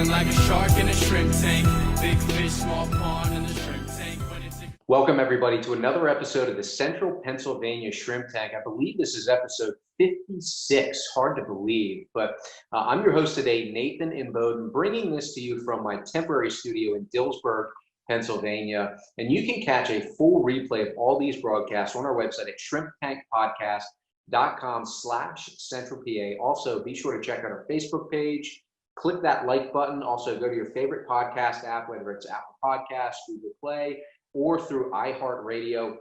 feeling like a shark in a shrimp tank. Big fish, small pond in the shrimp tank. Welcome everybody to another episode of the Central Pennsylvania Shrimp Tank. I believe this is episode 56. Hard to believe, but I'm your host today, Nathan Imboden, bringing this to you from my temporary studio in Dillsburg, Pennsylvania. And you can catch a full replay of all these broadcasts on our website at shrimptankpodcast.com/CentralPA. Also, be sure to check out our Facebook page. Click that like button. Also, go to your favorite podcast app, whether it's Apple Podcasts, Google Play, or through iHeartRadio.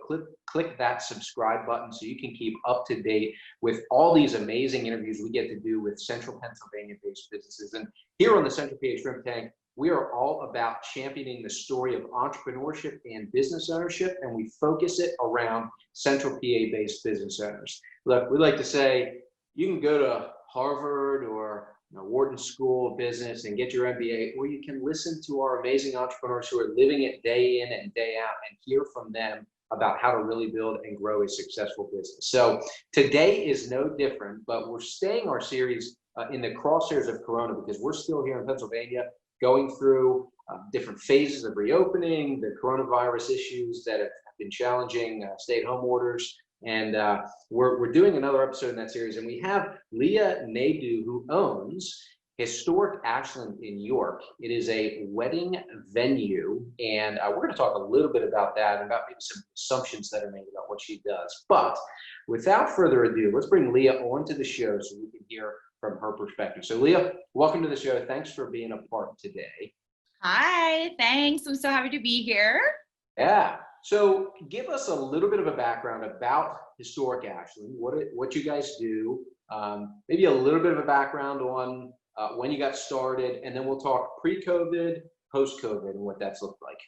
Click that subscribe button so you can keep up to date with all these amazing interviews we get to do with Central Pennsylvania-based businesses. And here on the Central PA Shrimp Tank, we are all about championing the story of entrepreneurship and business ownership, and we focus it around Central PA-based business owners. Look, we like to say you can go to Harvard or Wharton School of Business and get your MBA, or you can listen to our amazing entrepreneurs who are living it day in and day out and hear from them about how to really build and grow a successful business. So today is no different, but we're staying our series in the crosshairs of Corona because we're still here in Pennsylvania going through different phases of reopening, the coronavirus issues that have been challenging, stay-at-home orders. And we're doing another episode in that series, and we have Leah Nadu, who owns Historic Ashland in York. It is a wedding venue, and we're going to talk a little bit about that and about maybe some assumptions that are made about what she does. But without further ado, let's bring Leah onto the show so we can hear from her perspective. So Leah, welcome to the show. Thanks for being a part today. Hi, thanks. I'm so happy to be here. Yeah. So give us a little bit of a background about Historic Ashland, what you guys do, maybe a little bit of a background on when you got started, and then we'll talk pre-COVID, post-COVID, and what that's looked like.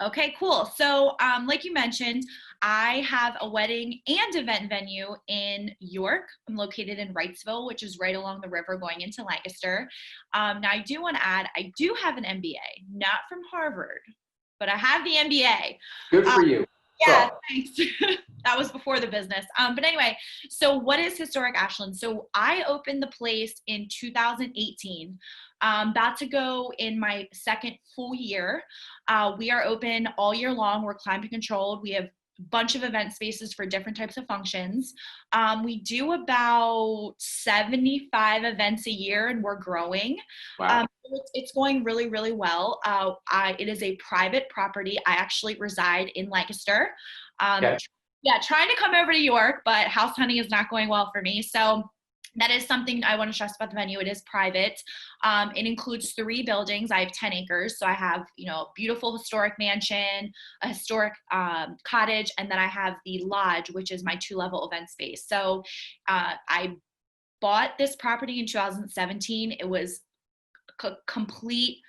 Okay, cool. So like you mentioned, I have a wedding and event venue in York. I'm located in Wrightsville, which is right along the river going into Lancaster. Now, I do want to add, I do have an MBA, not from Harvard, but I have the MBA. Good for you. Yeah, thanks. That was before the business. But anyway, so what is Historic Ashland? So I opened the place in 2018. About to go in my second full year. We are open all year long. We're climate controlled. We have a bunch of event spaces for different types of functions. We do about 75 events a year, and we're growing. Wow. It's going really, really well. It is a private property. I actually reside in Lancaster. Okay. Yeah, trying to come over to York, but house hunting is not going well for me. So that is something I want to stress about the venue. It is private. It includes 3 buildings. I have 10 acres. So I have, a beautiful historic mansion, a historic cottage, and then I have the lodge, which is my 2-level event space. So I bought this property in 2017. It was complete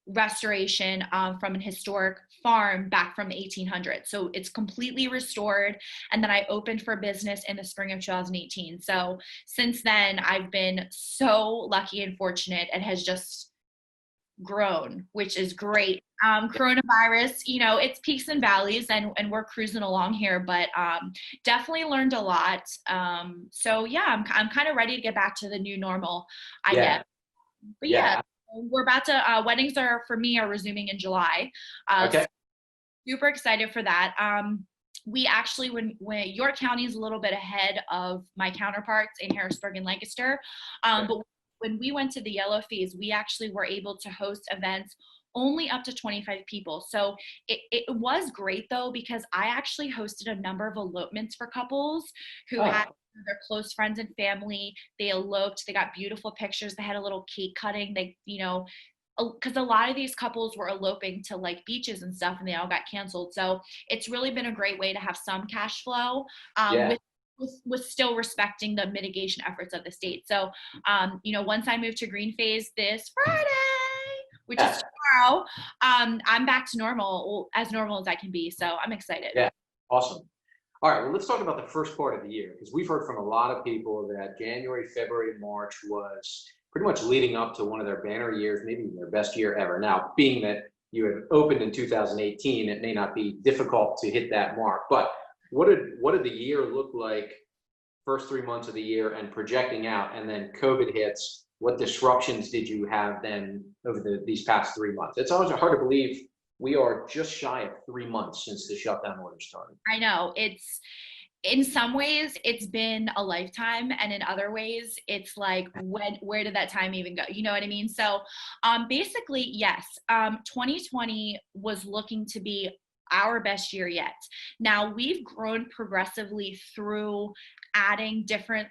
restoration from an historic farm back from the 1800s. So it's completely restored. And then I opened for business in the spring of 2018. So since then, I've been so lucky and fortunate. It has just grown, which is great. Coronavirus, it's peaks and valleys, and we're cruising along here, but definitely learned a lot. So yeah, I'm kind of ready to get back to the new normal, I guess. But yeah. We're about to, weddings are resuming in July. Okay. So super excited for that. We actually, when York County is a little bit ahead of my counterparts in Harrisburg and Lancaster. But when we went to the yellow phase, we actually were able to host events only up to 25 people. So it was great though, because I actually hosted a number of elopements for couples who had their close friends and family. They eloped, they got beautiful pictures, they had a little cake cutting, they, because a lot of these couples were eloping to like beaches and stuff, and they all got canceled. So it's really been a great way to have some cash flow with still respecting the mitigation efforts of the state. So, once I move to green phase this Friday, which is tomorrow, I'm back to normal as I can be. So I'm excited. Yeah, awesome. All right, well, let's talk about the first part of the year, because we've heard from a lot of people that January, February, March was pretty much leading up to one of their banner years, maybe their best year ever. Now, being that you had opened in 2018, it may not be difficult to hit that mark, but what did the year look like first 3 months of the year and projecting out, and then COVID hits what disruptions did you have then over these past 3 months? It's always hard to believe we are just shy of 3 months since the shutdown order started. I know in some ways it's been a lifetime, and in other ways it's like, where did that time even go? You know what I mean? So basically, yes, 2020 was looking to be our best year yet. Now, we've grown progressively through adding different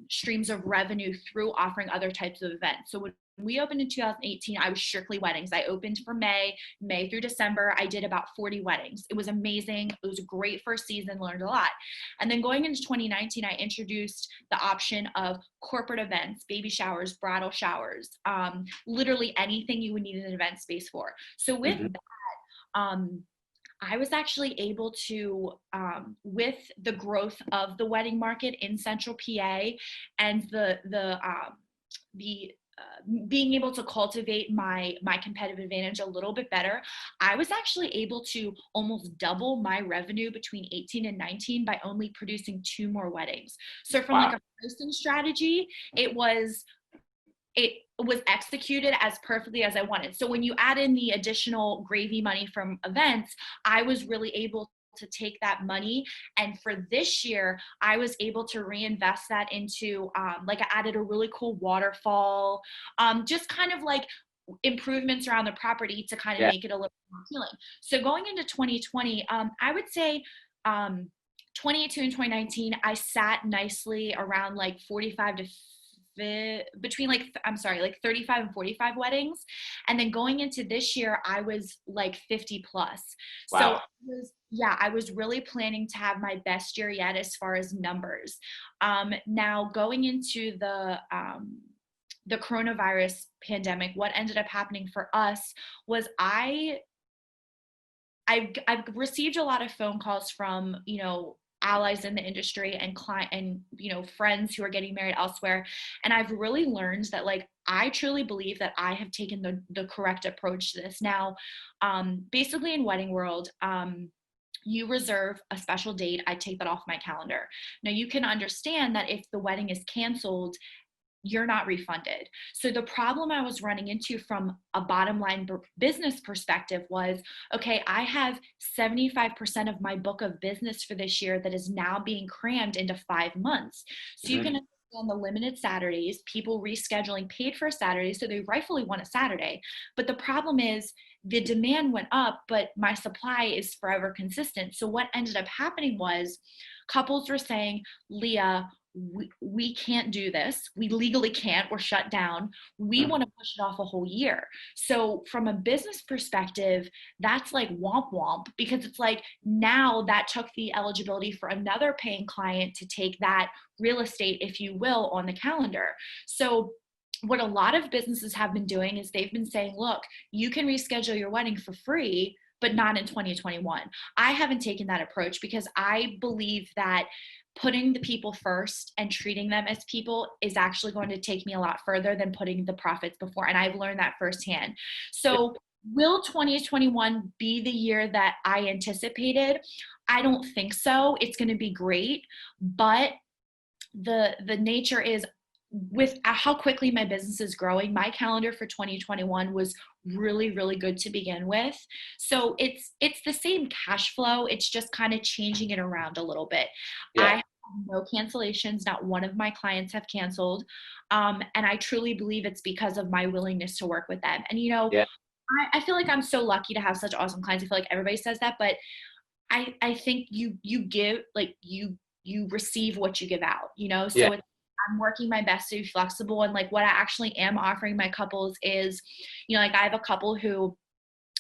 streams of revenue through offering other types of events. So when we opened in 2018, I was strictly weddings. I opened for May through December. I did about 40 weddings. It was amazing. It was a great first season, learned a lot. And then going into 2019, I introduced the option of corporate events, baby showers, bridal showers, literally anything you would need an event space for. So with that, I was actually able to, with the growth of the wedding market in Central PA and being able to cultivate my competitive advantage a little bit better, I was actually able to almost double my revenue between 18 and 19 by only producing 2 more weddings. So from like a pricing strategy, it was executed as perfectly as I wanted. So when you add in the additional gravy money from events, I was really able to take that money, and for this year I was able to reinvest that into like I added a really cool waterfall, just kind of like improvements around the property to kind of make it a little more appealing. So going into 2020, I would say 2018 and 2019 I sat nicely around like 45 to between like 35 and 45 weddings, and then going into this year I was like 50 plus. Wow. So I was really planning to have my best year yet as far as numbers. Now going into the coronavirus pandemic, what ended up happening for us was I've received a lot of phone calls from, you know, allies in the industry and client and, you know, friends who are getting married elsewhere. And I've really learned that, like, I truly believe that I have taken the correct approach to this. Now, basically in wedding world, you reserve a special date, I take that off my calendar. Now you can understand that if the wedding is canceled, you're not refunded. So the problem I was running into from a bottom line business perspective was, okay, I have 75% of my book of business for this year that is now being crammed into 5 months. So you can understand the limited Saturdays, people rescheduling paid for Saturdays, so they rightfully want a Saturday. But the problem is the demand went up, but my supply is forever consistent. So what ended up happening was couples were saying, Leah, we can't do this. We legally can't. We're shut down. We want to push it off a whole year. So from a business perspective, that's like womp womp, because it's like now that took the eligibility for another paying client to take that real estate, if you will, on the calendar. So what a lot of businesses have been doing is they've been saying, look, you can reschedule your wedding for free, but not in 2021. I haven't taken that approach because I believe that putting the people first and treating them as people is actually going to take me a lot further than putting the profits before. And I've learned that firsthand. So will 2021 be the year that I anticipated? I don't think so. It's going to be great. But the nature is, with how quickly my business is growing, my calendar for 2021 was really, really good to begin with. So it's the same cash flow. It's just kind of changing it around a little bit. I have no cancellations. Not one of my clients have canceled. And I truly believe it's because of my willingness to work with them. And, you know, I feel like I'm so lucky to have such awesome clients. I feel like everybody says that, but I think you give, like, you receive what you give out, you know? So I'm working my best to be flexible. And like what I actually am offering my couples is, you know, like I have a couple who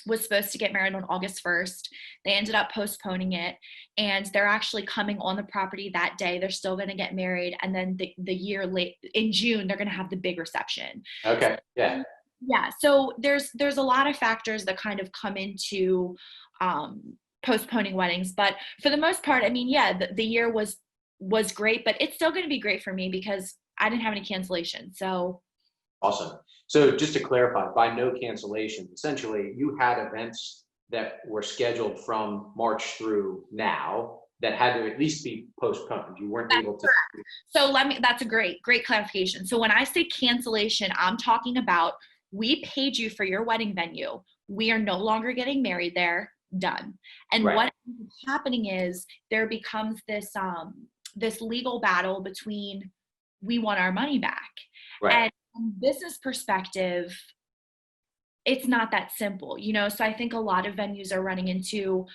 was supposed to get married on August 1st. They ended up postponing it, and they're actually coming on the property that day. They're still going to get married. And then the year late in June, they're going to have the big reception. Okay. Yeah. Yeah. So there's a lot of factors that kind of come into postponing weddings. But for the most part, I mean, yeah, the year was great, but it's still going to be great for me because I didn't have any cancellations. So awesome. So just to clarify, by no cancellations, essentially you had events that were scheduled from March through now that had to at least be postponed. You weren't able to. So that's a great clarification. So when I say cancellation, I'm talking about we paid you for your wedding venue. We are no longer getting married there. Done. And Right. what ends up happening is there becomes this this legal battle between we want our money back. Right. And from business perspective, it's not that simple, you know? So I think a lot of venues are running into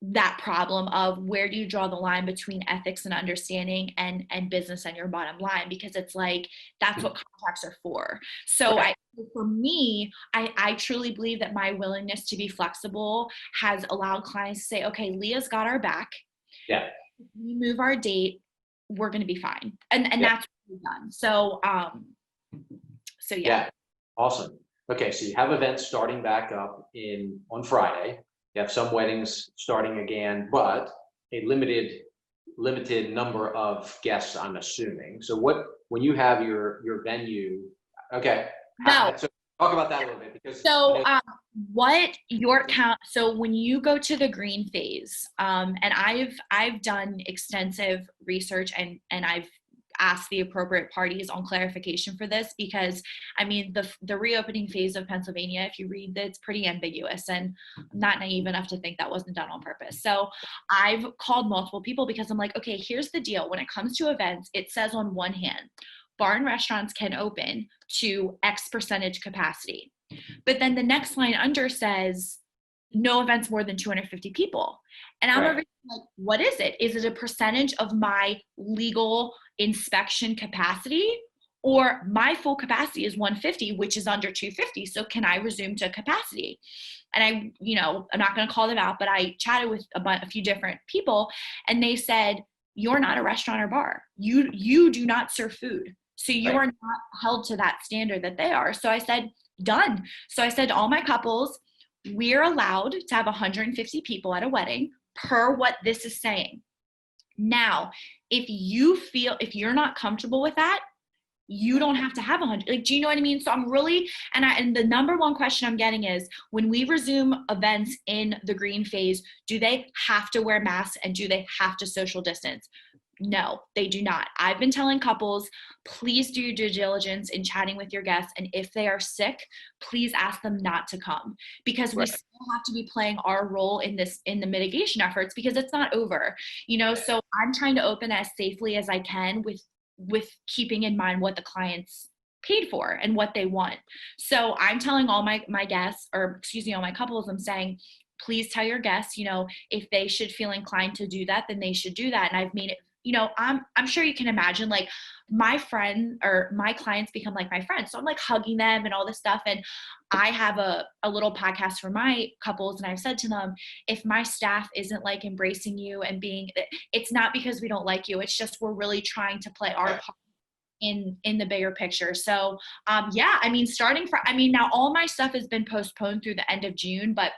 that problem of where do you draw the line between ethics and understanding and business and your bottom line, because it's like that's what contracts are for. So Right. for me, I truly believe that my willingness to be flexible has allowed clients to say, okay, Leah's got our back. Yeah. If we move our date, we're going to be fine. And Yeah. that's what we've done. So Yeah. Awesome. Okay. So you have events starting back up on Friday. You have some weddings starting again, but a limited number of guests, I'm assuming. So when you have your venue, okay. No. So talk about that a little bit, because so what your count, so when you go to the green phase, and I've done extensive research and I've ask the appropriate parties on clarification for this, because I mean the reopening phase of Pennsylvania, if you read that, it's pretty ambiguous, and I'm not naive enough to think that wasn't done on purpose. So I've called multiple people because I'm like, okay, here's the deal. When it comes to events, it says on one hand, bar and restaurants can open to X percentage capacity. But then the next line under says no events more than 250 people. And I'm right. like, what is it? Is it a percentage of my legal inspection capacity, or my full capacity is 150, which is under 250? So can I resume to capacity? And I'm not going to call them out, but I chatted with a few different people, and they said, you're not a restaurant or bar. You do not serve food. So you Right. are not held to that standard that they are. So I said, done. So I said to all my couples, we're allowed to have 150 people at a wedding per what this is saying. Now, if you're not comfortable with that, you don't have to have 100. Like, do you know what I mean? So I'm really, and the number one question I'm getting is, when we resume events in the green phase, do they have to wear masks and do they have to social distance? No, they do not. I've been telling couples, please do your due diligence in chatting with your guests. And if they are sick, please ask them not to come, because we still have to be playing our role in the mitigation efforts, because it's not over, so I'm trying to open as safely as I can with keeping in mind what the clients paid for and what they want. So I'm telling all my guests, all my couples, I'm saying, please tell your guests, if they should feel inclined to do that, then they should do that. And I've made it, I'm sure you can imagine, like, my friend or my clients become like my friends. So I'm like hugging them and all this stuff. And I have a little podcast for my couples. And I've said to them, if my staff isn't like embracing you and it's not because we don't like you. It's just, we're really trying to play our part in the bigger picture. So now all my stuff has been postponed through the end of June, but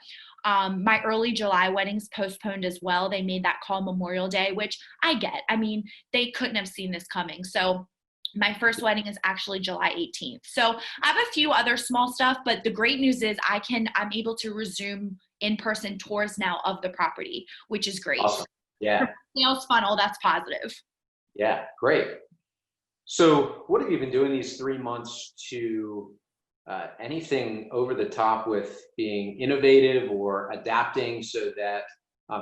my early July weddings postponed as well. They made that call Memorial Day, which I get. I mean, they couldn't have seen this coming. So my first wedding is actually July 18th. So I have a few other small stuff, but the great news is I'm able to resume in-person tours now of the property, which is great. Awesome. Yeah. Sales funnel, that's positive. Yeah, great. So what have you been doing these 3 months to anything over the top with being innovative or adapting, so that,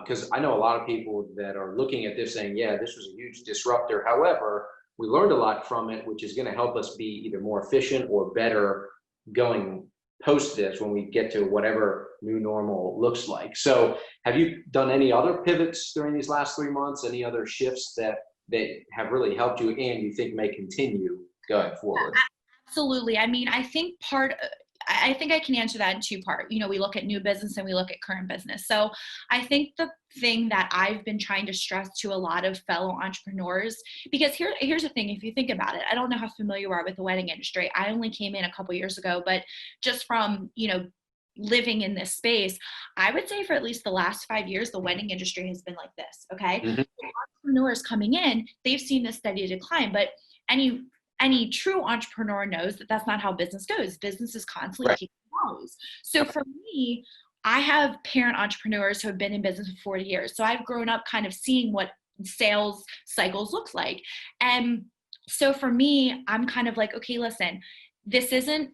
because I know a lot of people that are looking at this saying, yeah, this was a huge disruptor. However, we learned a lot from it, which is going to help us be either more efficient or better going post this when we get to whatever new normal looks like. So have you done any other pivots during these last 3 months? Any other shifts that have really helped you and you think may continue going forward? Absolutely. I mean, I think I can answer that in two parts. We look at new business and we look at current business. So I think the thing that I've been trying to stress to a lot of fellow entrepreneurs, because here's the thing, if you think about it, I don't know how familiar you are with the wedding industry. I only came in a couple years ago, but just from, living in this space, I would say for at least the last 5 years, the wedding industry has been like this. Okay. Mm-hmm. Entrepreneurs coming in, they've seen this steady decline, but any true entrepreneur knows that that's not how business goes. Business is constantly keeping values. So for me, I have parent entrepreneurs who have been in business for 40 years. So I've grown up kind of seeing what sales cycles looks like. And so for me, I'm kind of like, okay, listen, this isn't,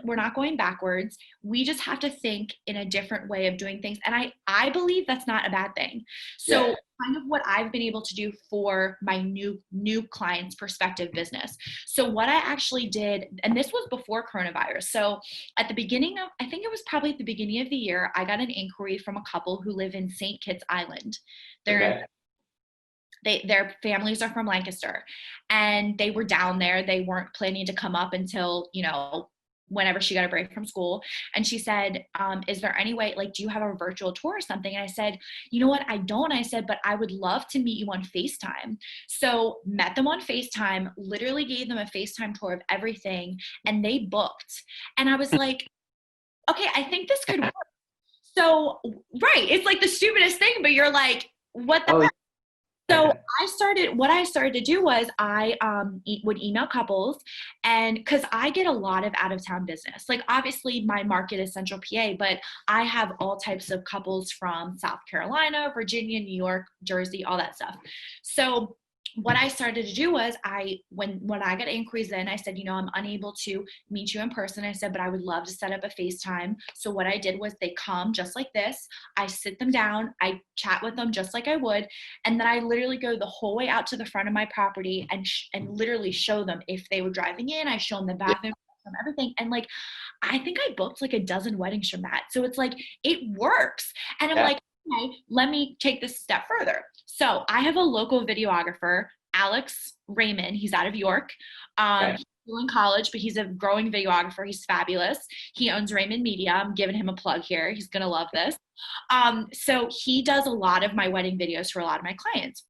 we're not going backwards. We just have to think in a different way of doing things. And I believe that's not a bad thing. So Yeah. kind of what I've been able to do for my new clients' prospective business. So what I actually did, and this was before coronavirus. So at the beginning of, I think it was probably at the beginning of the year, I got an inquiry from a couple who live in St. Kitts Island. They're their families are from Lancaster, and they were down there. They weren't planning to come up until, whenever she got a break from school. And she said, is there any way, like, do you have a virtual tour or something? And I said, you know what? I don't. I said, but I would love to meet you on FaceTime. So met them on FaceTime, literally gave them a FaceTime tour of everything, and they booked. And I was like, okay, I think this could work. So, right. It's like the stupidest thing, but you're like, what the heck? So what I started to do was I would email couples, and because I get a lot of out of town business. Like, obviously my market is Central PA, but I have all types of couples from South Carolina, Virginia, New York, Jersey, all that stuff. So what I started to do was when I got inquiries in, I said, I'm unable to meet you in person. I said, but I would love to set up a FaceTime. So what I did was they come just like this. I sit them down. I chat with them just like I would. And then I literally go the whole way out to the front of my property and literally show them if they were driving in. I show them the bathroom, everything. And like, I think I booked like a dozen weddings from that. So it's like, it works. And I'm like, okay, let me take this a step further. So I have a local videographer, Alex Raymond. He's out of York. He's still in college, but he's a growing videographer. He's fabulous. He owns Raymond Media. I'm giving him a plug here. He's going to love this. So he does a lot of my wedding videos for a lot of my clients.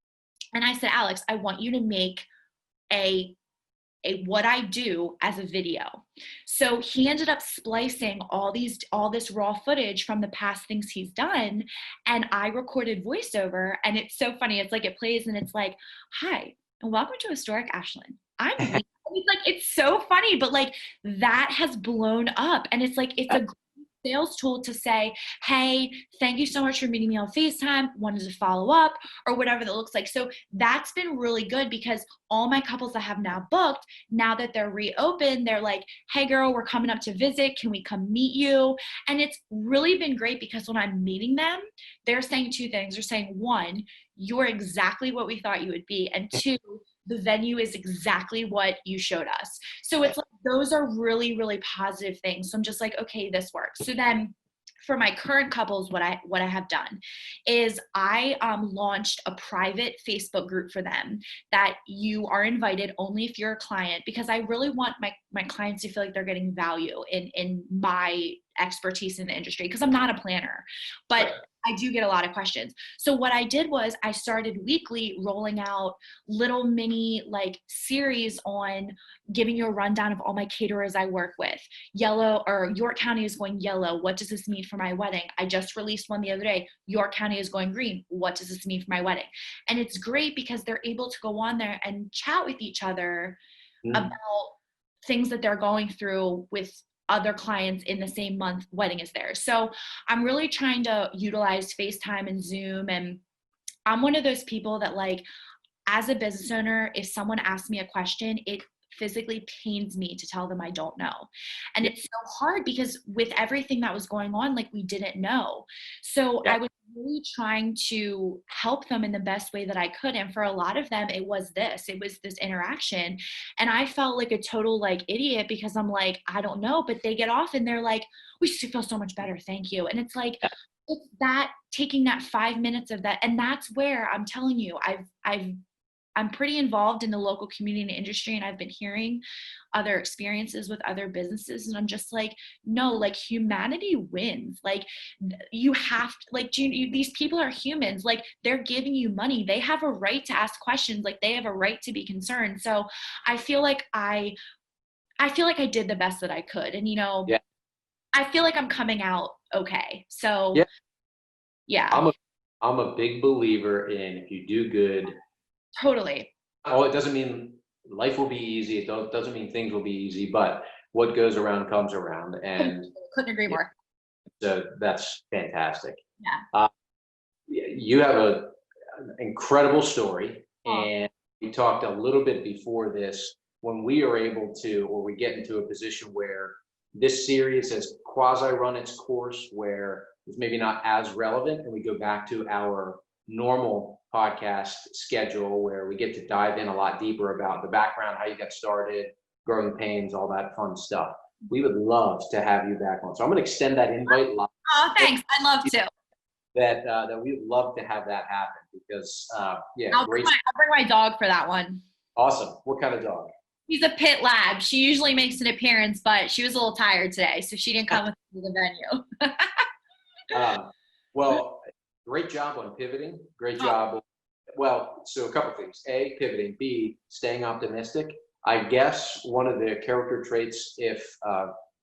And I said, Alex, I want you to make what I do as a video. So he ended up splicing all this raw footage from the past things he's done. And I recorded voiceover, and it's so funny. It's like, it plays and it's like, hi, and welcome to Historic Ashland. I'm Leah. It's like, it's so funny, but like, that has blown up. And it's like, it's a great sales tool to say, hey, thank you so much for meeting me on FaceTime, wanted to follow up, or whatever that looks like. So that's been really good, because all my couples that have now booked, now that they're reopened, they're like, hey girl, we're coming up to visit. Can we come meet you? And it's really been great, because when I'm meeting them, they're saying two things. They're saying, one, you're exactly what we thought you would be. And two, the venue is exactly what you showed us. So it's like, those are really, really positive things. So I'm just like, okay, this works. So then for my current couples, what I have done is I launched a private Facebook group for them that you are invited only if you're a client, because I really want my clients to feel like they're getting value in my expertise in the industry, because I'm not a planner, but I do get a lot of questions. So what I did was I started weekly rolling out little mini like series on giving you a rundown of all my caterers I work with. Yellow, or York County is going yellow. What does this mean for my wedding? I just released one the other day. York County is going green. What does this mean for my wedding? And it's great because they're able to go on there and chat with each other about things that they're going through with other clients in the same month wedding is theirs. So I'm really trying to utilize FaceTime and Zoom. And I'm one of those people that, like, as a business owner, if someone asks me a question, it physically pains me to tell them I don't know. And it's so hard because with everything that was going on, like, we didn't know. So I was really trying to help them in the best way that I could. And for a lot of them, it was this interaction. And I felt like a total like idiot, because I'm like, I don't know, but they get off and they're like, we feel so much better. Thank you. And it's like, it's that taking that 5 minutes of that. And that's where I'm telling you, I'm pretty involved in the local community and industry, and I've been hearing other experiences with other businesses, and I'm just like, no, like, humanity wins. Like, you have to, like, these people are humans. Like, they're giving you money. They have a right to ask questions. Like, they have a right to be concerned. So I feel like I did the best that I could, and I feel like I'm coming out okay. So yeah. I'm a big believer in, if you do good. Totally. Oh, it doesn't mean life will be easy. It doesn't mean things will be easy, but what goes around comes around. And couldn't agree more. So that's fantastic. Yeah. You have an incredible story, Oh, and we talked a little bit before this. When we are able to, or we get into a position where this series has quasi run its course, where it's maybe not as relevant, and we go back to our normal podcast schedule where we get to dive in a lot deeper about the background, how you got started, growing pains, all that fun stuff. We would love to have you back on. So I'm going to extend that invite live. oh, thanks. I'd love to. That we would love to have that happen because yeah, I'll bring my dog for that one. awesome. What kind of dog? She's a pit lab. She usually makes an appearance, but she was a little tired today, so she didn't come with me to the venue. Well, great job on pivoting. Great job. Well, so a couple things. A, pivoting. B, staying optimistic. I guess one of the character traits, if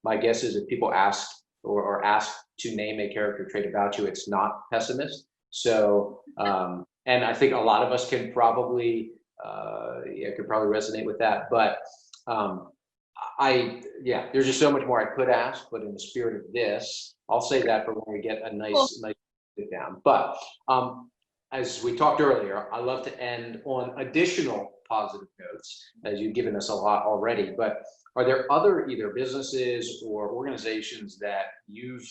my guess is if people ask or ask to name a character trait about you, it's not pessimist. So, and I think a lot of us can probably, could probably resonate with that. But there's just so much more I could ask, but in the spirit of this, I'll say that for when we get a nice sit down. But as we talked earlier, I love to end on additional positive notes, as you've given us a lot already. But are there other either businesses or organizations that you've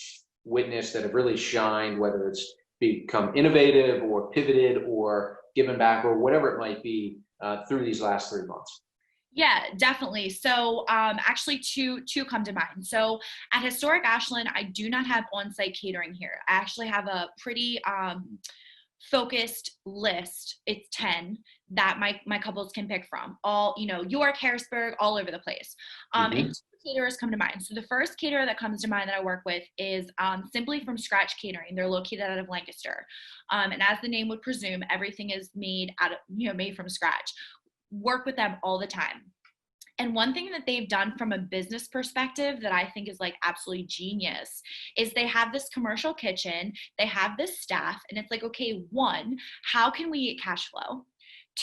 witnessed that have really shined, whether it's become innovative or pivoted or given back or whatever it might be through these last 3 months? Yeah, definitely. So actually two come to mind. So at Historic Ashland, I do not have on-site catering here. I actually have a pretty focused list. It's 10 that my couples can pick from. All, York, Harrisburg, all over the place. And two caterers come to mind. So the first caterer that comes to mind that I work with is Simply From Scratch Catering. They're located out of Lancaster. And as the name would presume, everything is made from scratch. Work with them all the time. And one thing that they've done from a business perspective that I think is like absolutely genius is they have this commercial kitchen, they have this staff, and it's like, okay, 1, how can we get cash flow?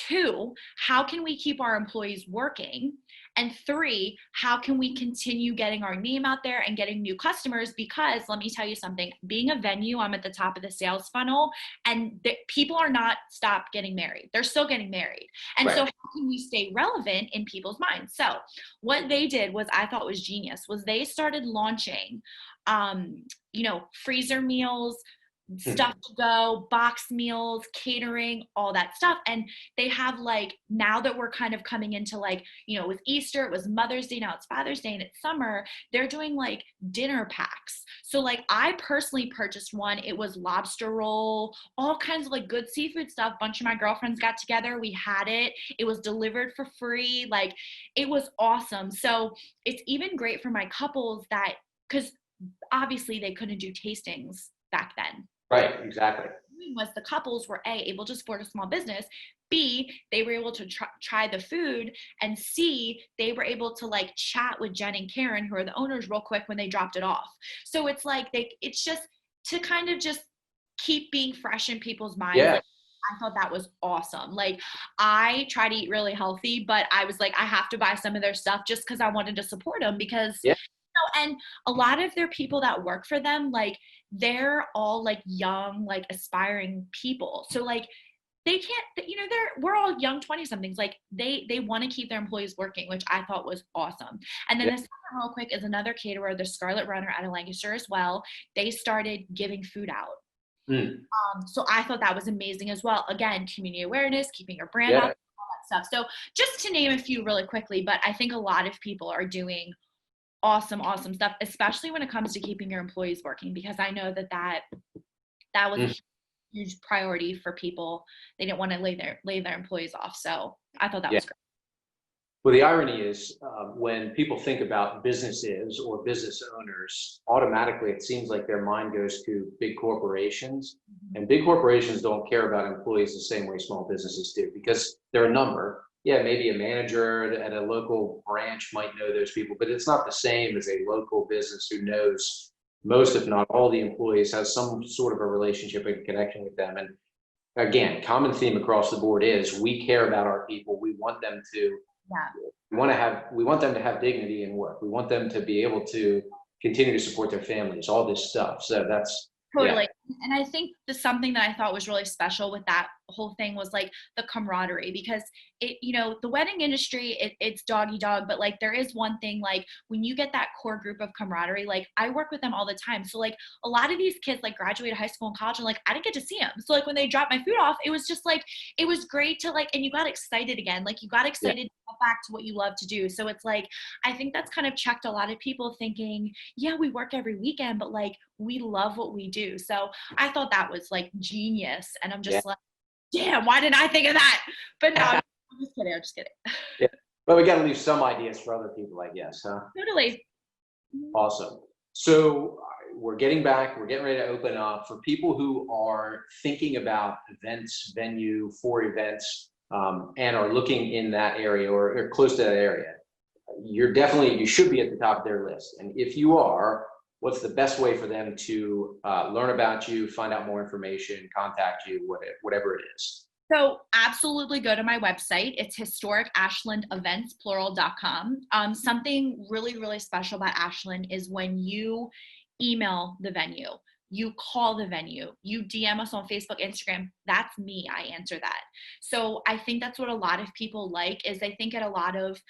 2, how can we keep our employees working? And 3, how can we continue getting our name out there and getting new customers? Because let me tell you something, being a venue, I'm at the top of the sales funnel, and people are not stopped getting married. They're still getting married. And so how can we stay relevant in people's minds? So what they did was, I thought was genius, was they started launching, freezer meals, stuff to go, box meals, catering, all that stuff. And they have now that we're kind of coming into with Easter, it was Mother's Day, now it's Father's Day, and it's summer, they're doing dinner packs. So I personally purchased one. It was lobster roll, all kinds of good seafood stuff. A bunch of my girlfriends got together. We had it. It was delivered for free. It was awesome. So it's even great for my couples because obviously they couldn't do tastings back then. Right, exactly. Was the couples were able to support a small business, B, they were able to try the food, and C, they were able to chat with Jen and Karen, who are the owners, real quick when they dropped it off. So it's it's just to kind of just keep being fresh in people's minds. Yeah. I thought that was awesome. I try to eat really healthy, but I was I have to buy some of their stuff just because I wanted to support them because and a lot of their people that work for them, they're all young, aspiring people. So they can't, we're all young 20 somethings. They want to keep their employees working, which I thought was awesome. And then the second real quick is another caterer, the Scarlet Runner out of Lancaster as well. They started giving food out. So I thought that was amazing as well. Again, community awareness, keeping your brand up, all that stuff. So just to name a few really quickly, but I think a lot of people are doing awesome stuff, especially when it comes to keeping your employees working, because I know that was a huge priority for people. They didn't want to lay their employees off. So I thought that was great. Well, the irony is when people think about businesses or business owners, automatically it seems like their mind goes to big corporations, and big corporations don't care about employees the same way small businesses do because they're a number. Yeah, maybe a manager at a local branch might know those people, but it's not the same as a local business who knows most, if not all, the employees, has some sort of a relationship and connection with them. And again, common theme across the board is we care about our people. We want them to, we want them to have dignity in work. We want them to be able to continue to support their families, all this stuff. So that's, Totally. yeah. And I think something that I thought was really special with that whole thing was like the camaraderie, because it, the wedding industry, it's doggy dog, but like there is one thing, like when you get that core group of camaraderie, like I work with them all the time. So like a lot of these kids like graduated high school and college, and like I didn't get to see them. So like when they dropped my food off, it was just like, it was great to like, and you got excited again, like you got excited to go back to what you love to do. So it's like, I think that's kind of checked a lot of people thinking, yeah, we work every weekend, but like we love what we do. So I thought that was like genius. And I'm just like, damn, why didn't I think of that? But no, I'm just kidding. Yeah. But we got to leave some ideas for other people, I guess, huh? Totally. Awesome. So we're getting ready to open up for people who are thinking about events, venue for events, and are looking in that area or close to that area. You should be at the top of their list. And if you are, what's the best way for them to learn about you, find out more information, contact you, whatever it is? So absolutely go to my website. It's historicashlandeventsplural.com. Something really, really special about Ashland is when you email the venue, you call the venue, you DM us on Facebook, Instagram, that's me, I answer that. So I think that's what a lot of people like, is they think at a lot of,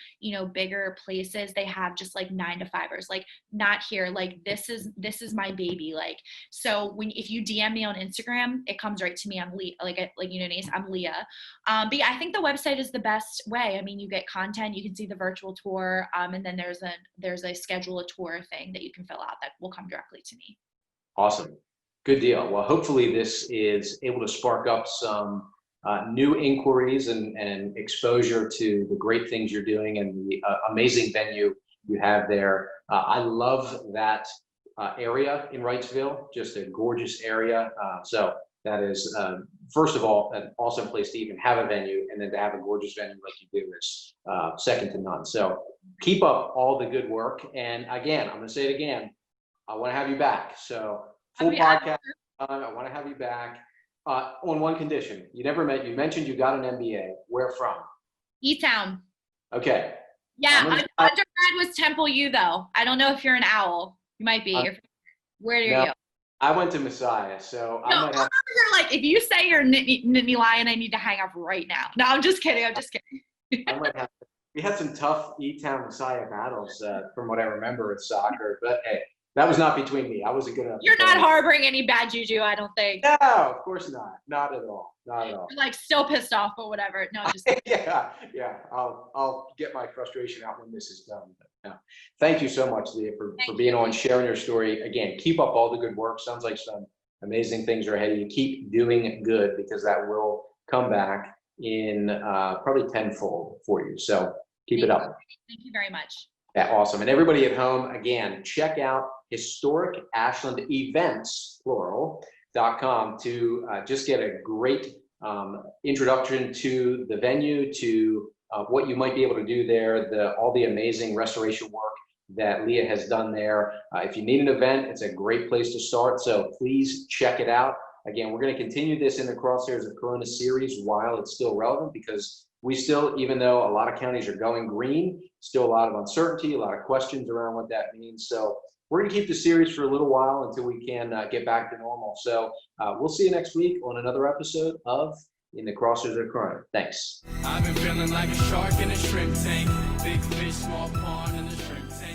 bigger places, they have just like 9-to-5ers, like not here, like this is my baby. Like, so if you DM me on Instagram, it comes right to me. I'm Leah, I'm Leah. But yeah, I think the website is the best way. I mean, you get content, you can see the virtual tour, and then there's a schedule a tour thing that you can fill out that will come directly to me. Awesome. Good deal. Well, hopefully this is able to spark up some new inquiries and exposure to the great things you're doing and the amazing venue you have there. I love that area in Wrightsville, just a gorgeous area. So that is, first of all, an awesome place to even have a venue, and then to have a gorgeous venue like you do is second to none. So keep up all the good work. And again, I'm going to say it again, I want to have you back. So full podcast, I want to have you back on one condition. You mentioned you got an MBA. Where from? E-Town. Okay. Yeah, undergrad was Temple U though. I don't know if you're an owl. You might be. Where are you? I went to Messiah, so I might have. You're like, if you say you're Nittany Lion, I need to hang up right now. No, I'm just kidding. I might have. We had some tough E-Town Messiah battles from what I remember with soccer, but hey, that was not between me. I wasn't good enough. You're not harboring any bad juju, I don't think. No, of course not. Not at all. Not at all. You're like still pissed off, but whatever. No, just yeah. I'll get my frustration out when this is done. But, yeah. Thank you so much, Leah, for being on, sharing your story. Again, keep up all the good work. Sounds like some amazing things are ahead of you. Keep doing good, because that will come back in probably tenfold for you. So keep it up. Thank you very much. Yeah, awesome. And everybody at home, again, check out Historic Ashland Events, plural.com to just get a great introduction to the venue, to what you might be able to do there, all the amazing restoration work that Leah has done there. If you need an event, it's a great place to start. So please check it out. Again, we're going to continue this in the Crosshairs of Corona series while it's still relevant, because we still, even though a lot of counties are going green, still a lot of uncertainty, a lot of questions around what that means. So we're going to keep the series for a little while until we can get back to normal. So we'll see you next week on another episode of In the Crosshairs of Corona. Thanks. I've been feeling like a shark in a shrimp tank. Big fish, small pond in the shrimp tank.